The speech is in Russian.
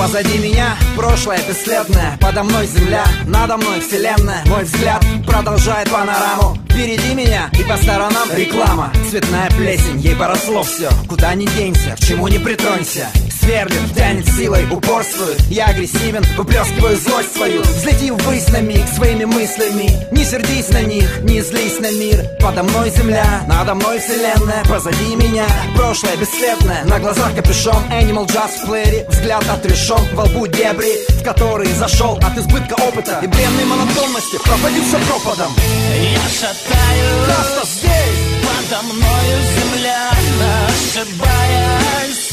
Позади меня прошлое бесследное, подо мной земля, надо мной вселенная. Мой взгляд продолжает панораму. Впереди меня и по сторонам реклама. Цветная плесень, ей поросло все. Куда ни денься, к чему не притронься. Сверлит, тянет силой, упорствует. Я агрессивен, выплескиваю злость свою. Взлети ввысь на миг своими мыслями. Не сердись на них, не злись на мир. Подо мной земля, надо мной вселенная. Позади меня прошлое бесследное. На глазах капюшон, Animal Jazz в плеере. Взгляд отрешен, во лбу дебри, в которые зашел от избытка опыта и бренной монотонности провалился пропадом. Я шатаюсь, Просто здесь подо мною земля, ошибаясь.